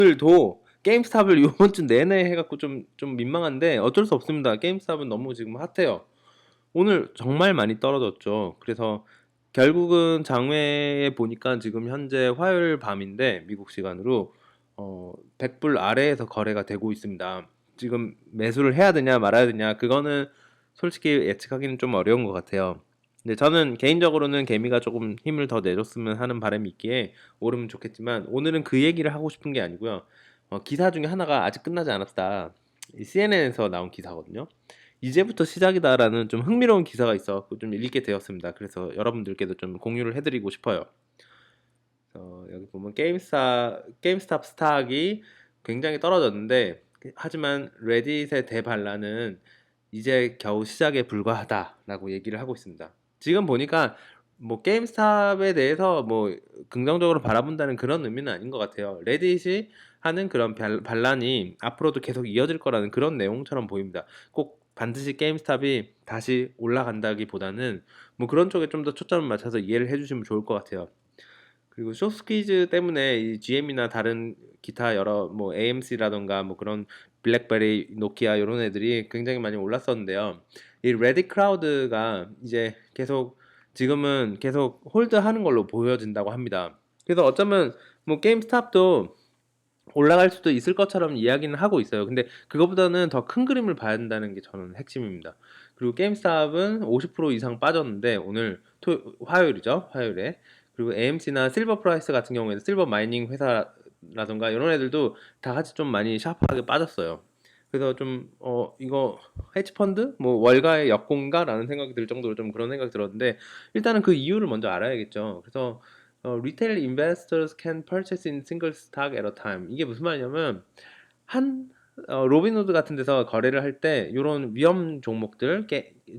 오늘도 게임스탑을 이번 주 내내 해갖고 좀 민망한데 어쩔 수 없습니다. 게임스탑은 너무 지금 핫해요. 오늘 정말 많이 떨어졌죠. 그래서 결국은 장외에 보니까 지금 현재 화요일 밤인데 미국 시간으로 100불 아래에서 거래가 되고 있습니다. 지금 매수를 해야 되냐 말아야 되냐 그거는 솔직히 예측하기는 좀 어려운 것 같아요. 근데 저는 개인적으로는 개미가 조금 힘을 더 내줬으면 하는 바람이 있기에 오르면 좋겠지만 오늘은 그 얘기를 하고 싶은 게 아니고요. 기사 중에 하나가 아직 끝나지 않았다. CNN에서 나온 기사거든요. 이제부터 시작이다라는 좀 흥미로운 기사가 있어서 좀 읽게 되었습니다. 그래서 여러분들께도 좀 공유를 해드리고 싶어요. 여기 보면 게임스탑 스탁이 굉장히 떨어졌는데 하지만 레딧의 대반란은 이제 겨우 시작에 불과하다라고 얘기를 하고 있습니다. 지금 보니까 뭐 게임스탑에 대해서 뭐 긍정적으로 바라본다는 그런 의미는 아닌 것 같아요. 레딧이 하는 그런 반란이 앞으로도 계속 이어질 거라는 그런 내용처럼 보입니다. 꼭 반드시 게임스탑이 다시 올라간다기보다는 뭐 그런 쪽에 좀 더 초점을 맞춰서 이해를 해주시면 좋을 것 같아요. 그리고 쇼스퀴즈 때문에 이 GM이나 다른 기타 여러 뭐 AMC라던가 뭐 그런 블랙베리, 노키아 이런 애들이 굉장히 많이 올랐었는데요. 이 레딧 크라우드가 이제 지금은 계속 홀드하는 걸로 보여진다고 합니다. 그래서 어쩌면 뭐 게임스탑도 올라갈 수도 있을 것처럼 이야기는 하고 있어요. 근데 그거보다는 더 큰 그림을 봐야 된다는 게 저는 핵심입니다. 그리고 게임스탑은 50% 이상 빠졌는데 오늘 화요일이죠. 화요일에. 그리고 AMC나 실버 프라이스 같은 경우에는 실버 마이닝 회사라던가 이런 애들도 다 같이 좀 많이 샤프하게 빠졌어요. 그래서 좀 이거 헤지 펀드 뭐 월가의 역공가라는 생각이 들 정도로 좀 그런 생각이 들었는데 일단은 그 이유를 먼저 알아야겠죠. 그래서 retail investors can purchase in single stock at a time. 이게 무슨 말이냐면 한 로빈후드 같은 데서 거래를 할 때 이런 위험 종목들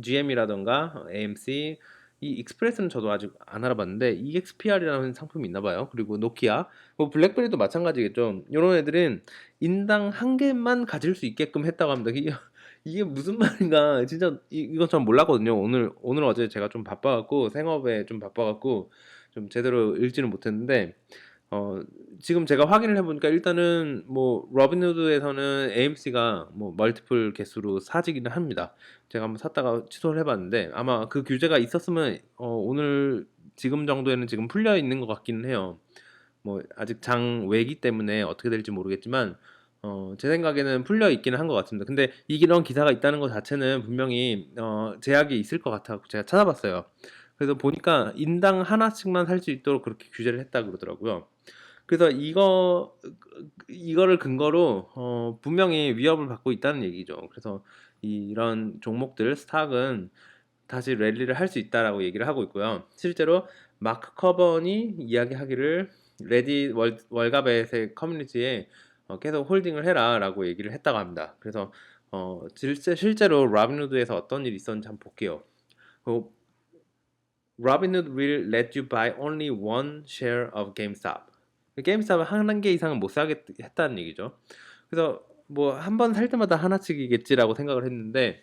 GM이라던가 AMC 이 익스프레스는 저도 아직 안 알아봤는데 EXPR이라는 상품이 있나 봐요. 그리고 노키아 뭐 블랙베리도 마찬가지겠죠. 이런 애들은 인당 한 개만 가질 수 있게끔 했다고 합니다. 이게 무슨 말인가 진짜 이건 전 몰랐거든요. 오늘 어제 제가 좀 바빠갖고 생업에 좀 바빠갖고 좀 제대로 읽지는 못했는데 어, 지금 제가 확인을 해보니까 일단은 뭐 로빈후드에서는 AMC가 뭐 멀티플 개수로 사지기는 합니다. 제가 한번 샀다가 취소를 해봤는데 아마 그 규제가 있었으면 오늘 지금 정도에는 지금 풀려 있는 것 같기는 해요. 뭐 아직 장 외기 때문에 어떻게 될지 모르겠지만 제 생각에는 풀려 있기는 한 것 같습니다. 근데 이런 기사가 있다는 것 자체는 분명히 제약이 있을 것 같아서 제가 찾아봤어요. 그래서 보니까 인당 하나씩만 살 수 있도록 그렇게 규제를 했다 그러더라고요. 그래서 이거를 근거로 분명히 위협을 받고 있다는 얘기죠. 그래서 이런 종목들 스탁은 다시 랠리를 할 수 있다라고 얘기를 하고 있고요. 실제로 마크 커번이 이야기하기를 레딧 월가벳의 커뮤니티에 계속 홀딩을 해라라고 얘기를 했다고 합니다. 그래서 실제로 라빈후드에서 어떤 일이 있었는지 한번 볼게요. Robinhood will let you buy only one share of GameStop. 게임스탑은 한 개 이상은 못 사겠다는 얘기죠. 그래서 뭐 한 번 살 때마다 하나씩이겠지라고 생각을 했는데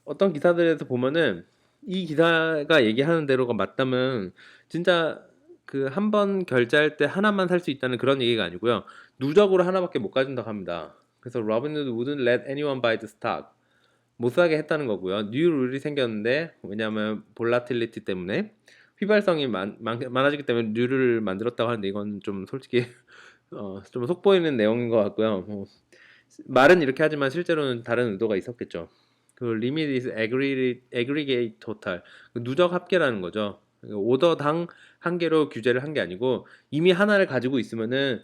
어떤 기사들에서 보면은 이 기사가 얘기하는 대로가 맞다면 진짜 그 한 번 결제할 때 하나만 살 수 있다는 그런 얘기가 아니고요. 누적으로 하나밖에 못 가진다고 합니다. 그래서 Robinhood wouldn't let anyone buy the stock. 못 사게 했다는 거고요. 뉴 룰이 생겼는데 왜냐하면 볼라틸리티 때문에 휘발성이 많아지기 때문에 뉴 룰을 만들었다고 하는데 이건 좀 솔직히 좀 속보이는 내용인 것 같고요. 말은 이렇게 하지만 실제로는 다른 의도가 있었겠죠. 그 limit is aggregate total 그 누적 합계라는 거죠. 오더당 한 개로 규제를 한 게 아니고 이미 하나를 가지고 있으면은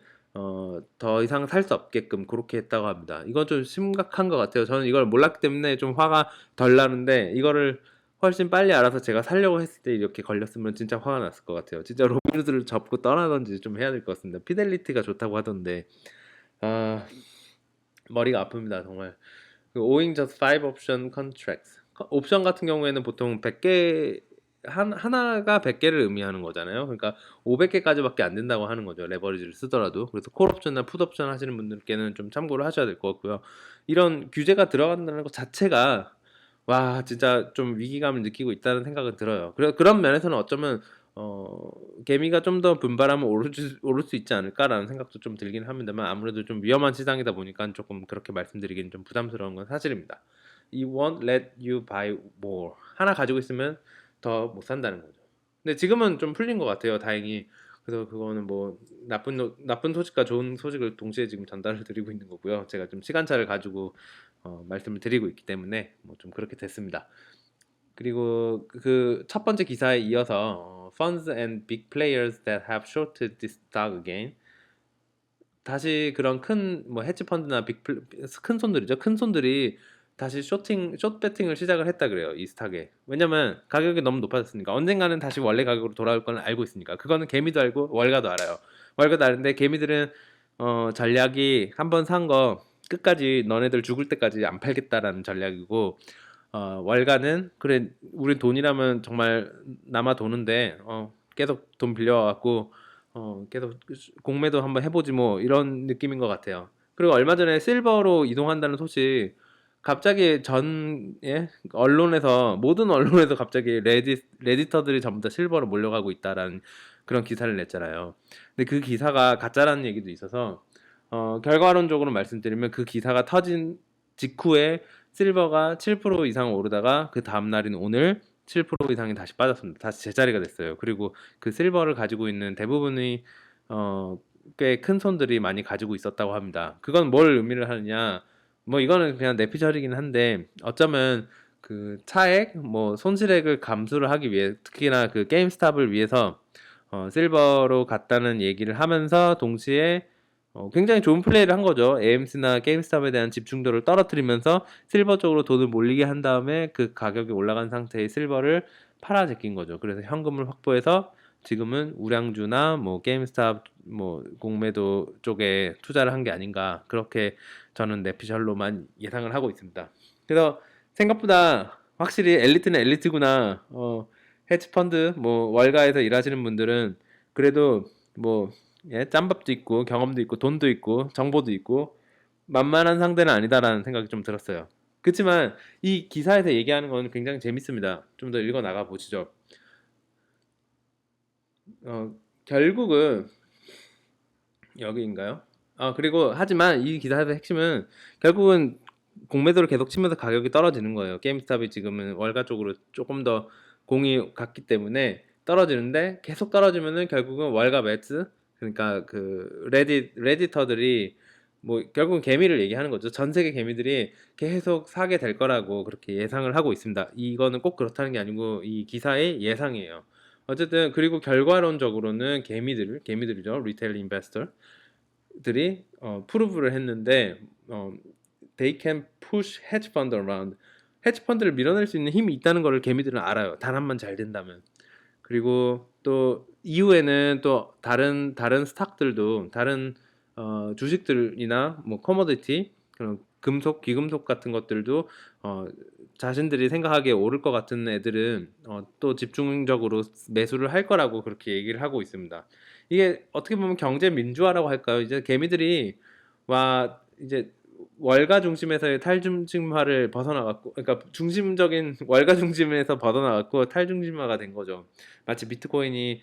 더 이상 살 수 없게끔 그렇게 했다고 합니다. 이건 좀 심각한 것 같아요. 저는 이걸 몰랐기 때문에 좀 화가 덜 나는데 이거를 훨씬 빨리 알아서 제가 살려고 했을 때 이렇게 걸렸으면 진짜 화가 났을 것 같아요. 진짜 로빈후드를 접고 떠나든지 좀 해야 될 것 같습니다. 피델리티가 좋다고 하던데 아 머리가 아픕니다 정말. Owing just 5 option contracts. 옵션 같은 경우에는 보통 100개 하나가 100개를 의미하는 거잖아요. 그러니까 500개까지밖에 안 된다고 하는 거죠. 레버리지를 쓰더라도. 그래서 콜 옵션이나 풋 옵션 하시는 분들께는 좀 참고를 하셔야 될 것 같고요. 이런 규제가 들어간다는 것 자체가 와 진짜 좀 위기감을 느끼고 있다는 생각은 들어요. 그런 면에서는 어쩌면 개미가 좀 더 분발하면 오를 수 있지 않을까라는 생각도 좀 들긴 합니다만 아무래도 좀 위험한 시장이다 보니까 조금 그렇게 말씀드리기는 좀 부담스러운 건 사실입니다. It won't let you buy more. 하나 가지고 있으면 더 못 산다는 거죠. 근데 지금은 좀 풀린 것 같아요, 다행히. 그래서 그거는 뭐 나쁜 소식과 좋은 소식을 동시에 지금 전달을 드리고 있는 거고요. 제가 좀 시간차를 가지고 말씀을 드리고 있기 때문에 뭐 좀 그렇게 됐습니다. 그리고 그 첫 번째 기사에 이어서 funds and big players that have shorted this stock again. 다시 그런 큰 뭐 헤지 펀드나 큰 손들이죠. 큰 손들이 다시 숏 배팅을 시작을 했다 그래요. 이 스탁에. 왜냐면 가격이 너무 높아졌으니까 언젠가는 다시 원래 가격으로 돌아올 걸 알고 있으니까. 그거는 개미도 알고 월가도 알아요. 월가도 아는데 개미들은 전략이 한번 산 거 끝까지 너네들 죽을 때까지 안 팔겠다라는 전략이고 월가는 그래 우리 돈이라면 정말 남아 도는데 계속 돈 빌려와갖고 계속 공매도 한번 해보지 뭐 이런 느낌인 것 같아요. 그리고 얼마 전에 실버로 이동한다는 소식 갑자기 언론에서 모든 언론에서 갑자기 레디터들이 전부 다 실버로 몰려가고 있다라는 그런 기사를 냈잖아요. 근데 그 기사가 가짜라는 얘기도 있어서 결과론적으로 말씀드리면 그 기사가 터진 직후에 실버가 7% 이상 오르다가 그 다음 날인 오늘 7% 이상이 다시 빠졌습니다. 다시 제자리가 됐어요. 그리고 그 실버를 가지고 있는 대부분의 꽤 큰 손들이 많이 가지고 있었다고 합니다. 그건 뭘 의미를 하느냐? 뭐 이거는 그냥 내피셜이긴 한데 어쩌면 그 차액, 뭐 손실액을 감수를 하기 위해 특히나 그 게임스탑을 위해서 실버로 갔다는 얘기를 하면서 동시에 굉장히 좋은 플레이를 한 거죠. AMC나 게임스탑에 대한 집중도를 떨어뜨리면서 실버 쪽으로 돈을 몰리게 한 다음에 그 가격이 올라간 상태의 실버를 팔아 제낀 거죠. 그래서 현금을 확보해서 지금은 우량주나 뭐 게임스탑 뭐 공매도 쪽에 투자를 한 게 아닌가 그렇게 저는 내피셜로만 예상을 하고 있습니다. 그래서 생각보다 확실히 엘리트는 엘리트구나. 헤지펀드 뭐 월가에서 일하시는 분들은 그래도 뭐 짬밥도 있고 경험도 있고 돈도 있고 정보도 있고 만만한 상대는 아니다라는 생각이 좀 들었어요. 그렇지만 이 기사에서 얘기하는 건 굉장히 재밌습니다. 좀 더 읽어 나가 보시죠. 결국은 여기인가요? 그리고 하지만 이 기사의 핵심은 결국은 공매도를 계속 치면서 가격이 떨어지는 거예요. 게임스탑이 지금은 월가 쪽으로 조금 더 공이 갔기 때문에 떨어지는데 계속 떨어지면은 결국은 월가 매츠 그러니까 그 레디터들이 뭐 결국은 개미를 얘기하는 거죠. 전 세계 개미들이 계속 사게 될 거라고 그렇게 예상을 하고 있습니다. 이거는 꼭 그렇다는 게 아니고 이 기사의 예상이에요. 어쨌든 그리고 결과론적으로는 개미들이죠. 리테일 인베스터 들이 프루브를 했는데 they can push hedge fund around. 헤지 펀드를 밀어낼 수 있는 힘이 있다는 것을 개미들은 알아요. 단합만 잘 된다면. 그리고 또 이후에는 또 다른 스탁들도 다른 주식들이나 뭐 커머디티 그런 금속, 귀금속 같은 것들도 자신들이 생각하기에 오를 것 같은 애들은 또 집중적으로 매수를 할 거라고 그렇게 얘기를 하고 있습니다. 이게 어떻게 보면 경제 민주화라고 할까요? 이제 개미들이 와 이제 월가 중심에서의 탈중심화를 벗어나갔고, 그러니까 중심적인 월가 중심에서 벗어나갔고 탈중심화가 된 거죠. 마치 비트코인이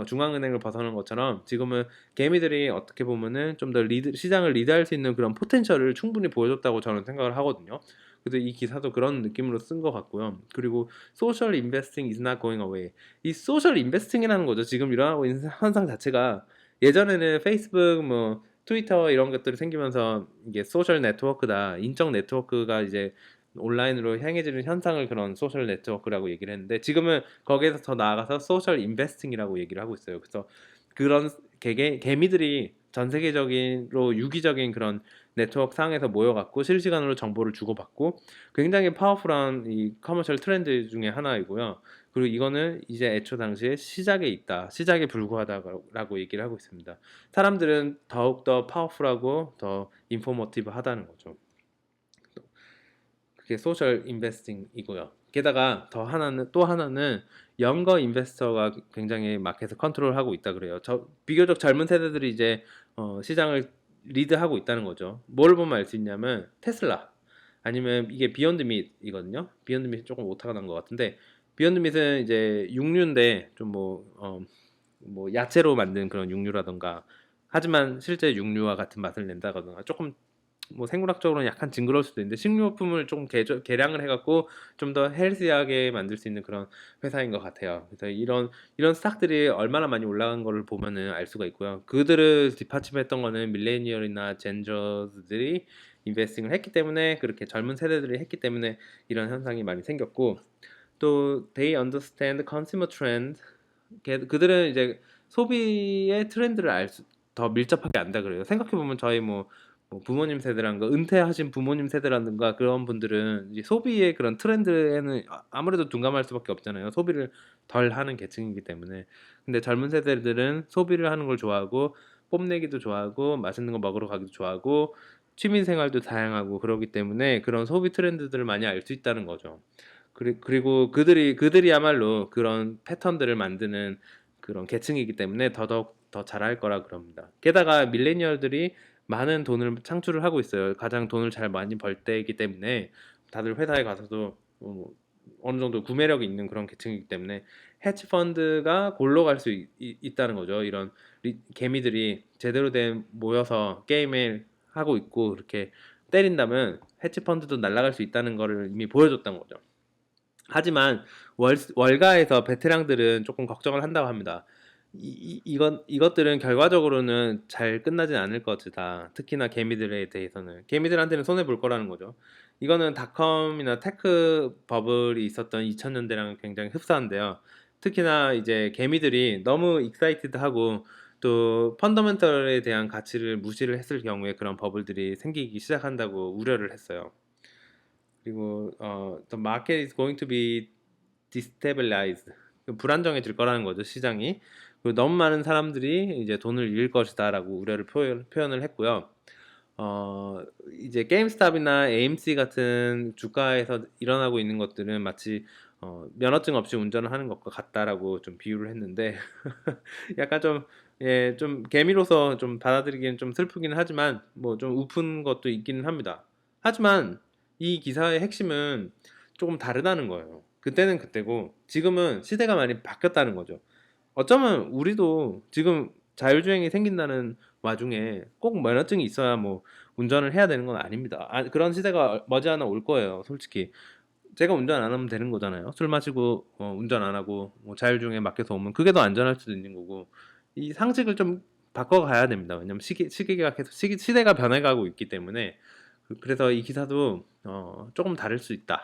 중앙은행을 벗어난 것처럼 지금은 개미들이 어떻게 보면은 좀 더 시장을 리드할 수 있는 그런 포텐셜을 충분히 보여줬다고 저는 생각을 하거든요. 그래서 이 기사도 그런 느낌으로 쓴 것 같고요. 그리고 social investing is not going away. 이 social investing이라는 거죠. 지금 일어나고 있는 현상 자체가 예전에는 페이스북 뭐 트위터 이런 것들이 생기면서 이게 소셜 네트워크다. 인적 네트워크가 이제 온라인으로 향해지는 현상을 그런 소셜 네트워크라고 얘기를 했는데 지금은 거기에서 더 나아가서 소셜 인베스팅이라고 얘기를 하고 있어요. 그래서 그런 개미들이 전 세계적인로 유기적인 그런 네트워크 상에서 모여갖고 실시간으로 정보를 주고받고 굉장히 파워풀한 이 커머셜 트렌드 중에 하나이고요. 그리고 이거는 이제 애초 당시에 시작에 불과하다라고 얘기를 하고 있습니다. 사람들은 더욱더 파워풀하고 더 인포머티브하다는 거죠. 그게 소셜 인베스팅이고요. 게다가 또 하나는 영거 인베스터가 굉장히 마켓을 컨트롤하고 있다 그래요. 비교적 젊은 세대들이 이제 시장을 리드하고 있다는 거죠. 뭘 보면 알 수 있냐면 테슬라 아니면 이게 비욘드 밋이거든요. 비욘드 밋이 조금 오타가 난 것 같은데 비욘드 밋은 이제 육류인데 좀 뭐 야채로 만든 그런 육류라던가 하지만 실제 육류와 같은 맛을 낸다거나 조금 뭐 생물학적으로는 약간 징그러울 수도 있는데 식료품을 좀 개량을 해갖고 좀 더 헬시하게 만들 수 있는 그런 회사인 것 같아요. 그래서 이런 스탁들이 얼마나 많이 올라간 거를 보면은 알 수가 있고요. 그들을 뒷받침했던 거는 밀레니얼이나 젠저들이 인베스팅을 했기 때문에 그렇게 젊은 세대들이 했기 때문에 이런 현상이 많이 생겼고 또 they understand consumer trend 그들은 이제 소비의 트렌드를 더 밀접하게 안다 그래요. 생각해 보면 저희 뭐 부모님 세대라든가 은퇴하신 부모님 세대라든가 그런 분들은 이제 소비의 그런 트렌드에는 아무래도 둔감할 수밖에 없잖아요. 소비를 덜 하는 계층이기 때문에. 근데 젊은 세대들은 소비를 하는 걸 좋아하고 뽐내기도 좋아하고 맛있는 거 먹으러 가기도 좋아하고 취미 생활도 다양하고 그러기 때문에 그런 소비 트렌드들을 많이 알 수 있다는 거죠. 그리고 그들이야말로 그런 패턴들을 만드는 그런 계층이기 때문에 더더욱 더 잘할 거라 그럽니다. 게다가 밀레니얼들이 많은 돈을 창출을 하고 있어요. 가장 돈을 잘 많이 벌 때이기 때문에 다들 회사에 가서도 어느 정도 구매력이 있는 그런 계층이기 때문에 해치 펀드가 골로 갈 수 있다는 거죠. 이런 개미들이 제대로 된 모여서 게임을 하고 있고 이렇게 때린다면 해치 펀드도 날아갈 수 있다는 거를 이미 보여줬던 거죠. 하지만 월가에서 베테랑들은 조금 걱정을 한다고 합니다. 이것들은 결과적으로는 잘 끝나진 않을 것이다. 특히나 개미들에 대해서는. 개미들한테는 손해 볼 거라는 거죠. 이거는 닷컴이나 테크 버블이 있었던 2000년대랑 굉장히 흡사한데요. 특히나 이제 개미들이 너무 익사이티드하고 또 펀더멘털에 대한 가치를 무시를 했을 경우에 그런 버블들이 생기기 시작한다고 우려를 했어요. 그리고 the market is going to be destabilized. 불안정해질 거라는 거죠, 시장이. 그리고 너무 많은 사람들이 이제 돈을 잃을 것이다라고 우려를 표현을 했고요. 이제 게임스탑이나 AMC 같은 주가에서 일어나고 있는 것들은 마치 면허증 없이 운전을 하는 것과 같다라고 좀 비유를 했는데 약간 좀 예, 좀 개미로서 좀 받아들이기는 좀 슬프기는 하지만 뭐 좀 우픈 것도 있기는 합니다. 하지만 이 기사의 핵심은 조금 다르다는 거예요. 그때는 그때고 지금은 시대가 많이 바뀌었다는 거죠. 어쩌면 우리도 지금 자율주행이 생긴다는 와중에 꼭 면허증이 있어야 뭐 운전을 해야 되는 건 아닙니다. 그런 시대가 머지않아 올 거예요, 솔직히. 제가 운전 안 하면 되는 거잖아요. 술 마시고 운전 안 하고 뭐 자율주행에 맡겨서 오면 그게 더 안전할 수도 있는 거고 이 상식을 좀 바꿔가야 됩니다. 왜냐면 시기가 계속 시대가 변해가고 있기 때문에 그래서 이 기사도 조금 다를 수 있다.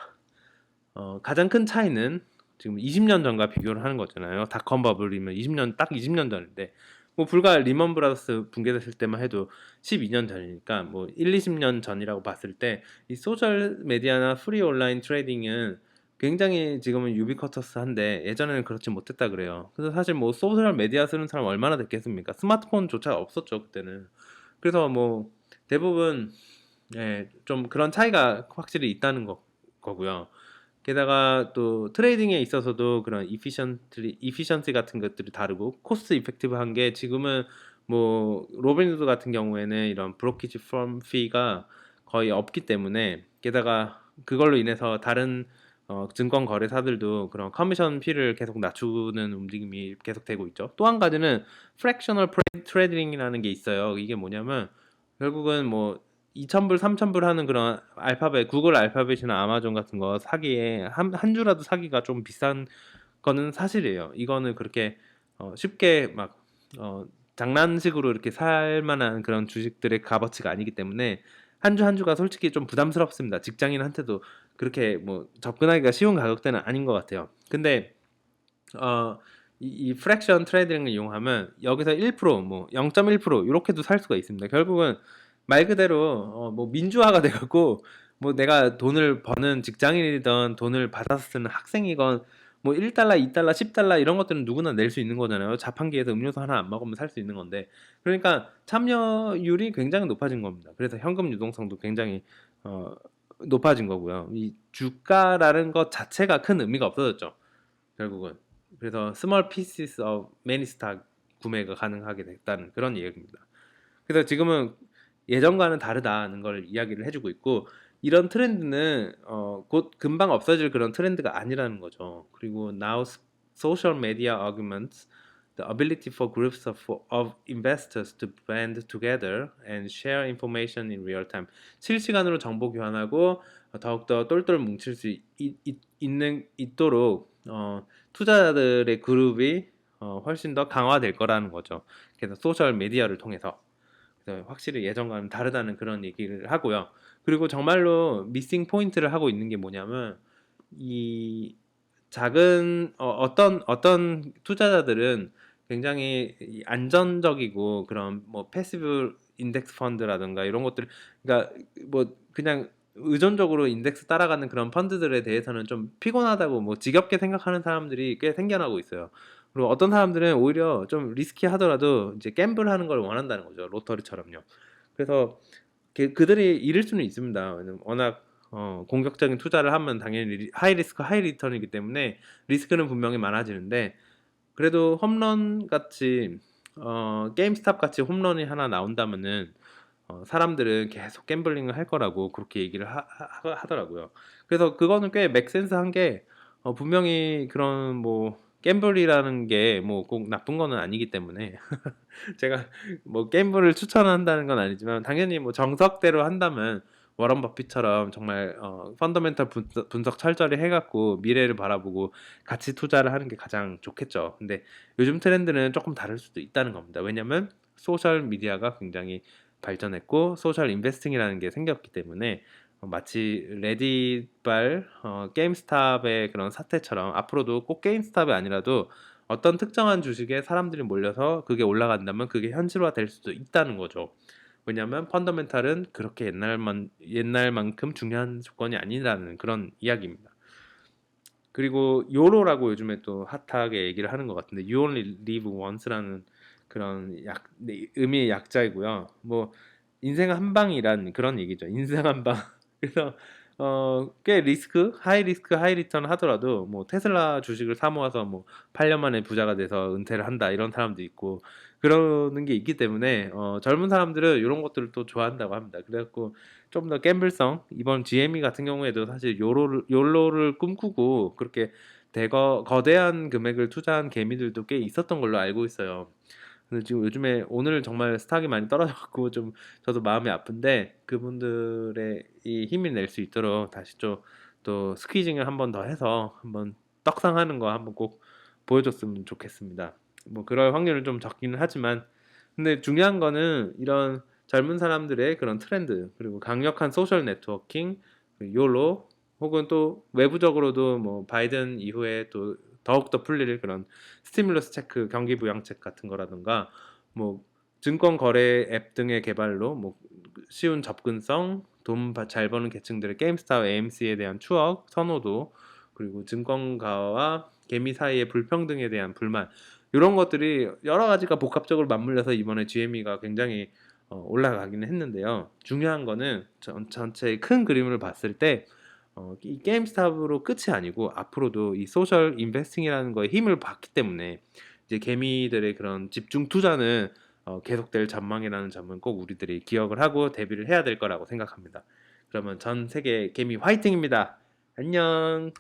가장 큰 차이는 지금 20년 전과 비교를 하는 거잖아요. 닷컴 버블이면 20년 딱 20년 전인데 뭐 불과 리먼 브라더스 붕괴됐을 때만 해도 12년 전이니까 뭐 1, 20년 전이라고 봤을 때 이 소셜 메디어나 프리 온라인 트레이딩은 굉장히 지금은 유비쿼터스한데 예전에는 그렇지 못했다 그래요. 그래서 사실 뭐 소셜 메디어 쓰는 사람 얼마나 됐겠습니까? 스마트폰조차 없었죠 그때는. 그래서 뭐 대부분 예, 좀 그런 차이가 확실히 있다는 거고요. 게다가 또 트레이딩에 있어서도 그런 이피션시 같은 것들이 다르고 코스트 이펙티브한 게 지금은 뭐 로빈후드 같은 경우에는 이런 브로키지 펌 피가 거의 없기 때문에 게다가 그걸로 인해서 다른 증권 거래사들도 그런 커미션 피를 계속 낮추는 움직임이 계속 되고 있죠. 또 한 가지는 프랙셔널 트레이딩이라는 게 있어요. 이게 뭐냐면 결국은 뭐 2,000불, 3,000불 하는 그런 구글 알파벳이나 아마존 같은 거 사기에 한 주라도 사기가 좀 비싼 거는 사실이에요. 이거는 그렇게 쉽게 막 장난식으로 이렇게 살 만한 그런 주식들의 값어치가 아니기 때문에 한 주 한 주가 솔직히 좀 부담스럽습니다. 직장인한테도 그렇게 뭐 접근하기가 쉬운 가격대는 아닌 것 같아요. 근데 어, 이 프랙션 트레이딩을 이용하면 여기서 1%, 뭐 0.1% 이렇게도 살 수가 있습니다. 결국은 말 그대로 뭐 민주화가 돼갖고 뭐 내가 돈을 버는 직장인이든 돈을 받아서 쓰는 학생이건 뭐 1달러, 2달러, 10달러 이런 것들은 누구나 낼 수 있는 거잖아요. 자판기에서 음료수 하나 안 먹으면 살 수 있는 건데 그러니까 참여율이 굉장히 높아진 겁니다. 그래서 현금 유동성도 굉장히 어, 높아진 거고요. 이 주가라는 것 자체가 큰 의미가 없어졌죠. 결국은. 그래서 small pieces of many stock 구매가 가능하게 됐다는 그런 얘기입니다. 그래서 지금은 예전과는 다르다는 걸 이야기를 해주고 있고 이런 트렌드는 곧 금방 없어질 그런 트렌드가 아니라는 거죠. 그리고 now social media augments the ability for groups of investors to band together and share information in real time. 실시간으로 정보 교환하고 더욱더 똘똘 뭉칠 수 있도록 투자자들의 그룹이 훨씬 더 강화될 거라는 거죠. 그래서 소셜 미디어를 통해서. 그래서 확실히 예전과는 다르다는 그런 얘기를 하고요. 그리고 정말로 미싱 포인트를 하고 있는 게 뭐냐면 이 작은 어떤 투자자들은 굉장히 안전적이고 그런 뭐 패시브 인덱스 펀드라든가 이런 것들, 그러니까 뭐 그냥 의존적으로 인덱스 따라가는 그런 펀드들에 대해서는 좀 피곤하다고 뭐 지겹게 생각하는 사람들이 꽤 생겨나고 있어요. 그리고 어떤 사람들은 오히려 좀 리스키하더라도 이제 갬블하는 걸 원한다는 거죠. 로터리처럼요. 그래서 그들이 잃을 수는 있습니다. 왜냐면 워낙 공격적인 투자를 하면 당연히 하이 리스크 하이 리턴이기 때문에 리스크는 분명히 많아지는데, 그래도 홈런 같이 게임스탑 같이 홈런이 하나 나온다면은 사람들은 계속 갬블링을 할 거라고 그렇게 얘기를 하더라고요. 그래서 그거는 꽤 맥센스한 게 분명히 그런 뭐 갬블이라는 게 뭐 꼭 나쁜 거는 아니기 때문에 제가 뭐 갬블을 추천한다는 건 아니지만 당연히 뭐 정석대로 한다면 워런 버핏처럼 정말 펀더멘탈 분석 철저히 해갖고 미래를 바라보고 같이 투자를 하는 게 가장 좋겠죠. 근데 요즘 트렌드는 조금 다를 수도 있다는 겁니다. 왜냐면 소셜 미디어가 굉장히 발전했고 소셜 인베스팅이라는 게 생겼기 때문에 마치 레딧발 게임스탑의 그런 사태처럼 앞으로도 꼭 게임스탑이 아니라도 어떤 특정한 주식에 사람들이 몰려서 그게 올라간다면 그게 현실화 될 수도 있다는 거죠. 왜냐하면 펀더멘탈은 그렇게 옛날만큼 중요한 조건이 아니라는 그런 이야기입니다. 그리고 요로라고 요즘에 또 핫하게 얘기를 하는 것 같은데 You Only Live Once라는 그런 의미의 약자이고요. 뭐 인생 한 방이란 그런 얘기죠. 인생 한 방. 그래서 꽤 하이 리스크 하이 리턴 하더라도 뭐 테슬라 주식을 사 모아서 뭐 8년 만에 부자가 돼서 은퇴를 한다 이런 사람도 있고 그러는 게 있기 때문에 젊은 사람들은 이런 것들을 또 좋아한다고 합니다. 그래갖고 좀 더 갬블성, 이번 GME 같은 경우에도 사실 욜로를 꿈꾸고 그렇게 거대한 금액을 투자한 개미들도 꽤 있었던 걸로 알고 있어요. 근데 지금 요즘에 오늘 정말 스탁이 많이 떨어져갖고 좀 저도 마음이 아픈데, 그분들의 이 힘이 낼 수 있도록 다시 또 스퀴징을 한 번 더 해서 한번 떡상하는 거 한번 꼭 보여줬으면 좋겠습니다. 뭐 그럴 확률은 좀 적기는 하지만, 근데 중요한 거는 이런 젊은 사람들의 그런 트렌드, 그리고 강력한 소셜 네트워킹, 요로, 혹은 또 외부적으로도 뭐 바이든 이후에 또 더욱더 풀릴 그런 스티뮬러스 체크, 경기 부양책 같은 거라든가 뭐 증권 거래 앱 등의 개발로 뭐 쉬운 접근성, 돈 잘 버는 계층들의 게임스타 AMC에 대한 추억, 선호도, 그리고 증권가와 개미 사이의 불평등에 대한 불만, 이런 것들이 여러 가지가 복합적으로 맞물려서 이번에 GME가 굉장히 올라가기는 했는데요. 중요한 거는 전체의 큰 그림을 봤을 때 이 게임스탑으로 끝이 아니고 앞으로도 이 소셜 인베스팅이라는 거에 힘을 받기 때문에 이제 개미들의 그런 집중 투자는 계속될 전망이라는 점은 꼭 우리들이 기억을 하고 대비를 해야 될 거라고 생각합니다. 그러면 전 세계 개미 화이팅입니다. 안녕.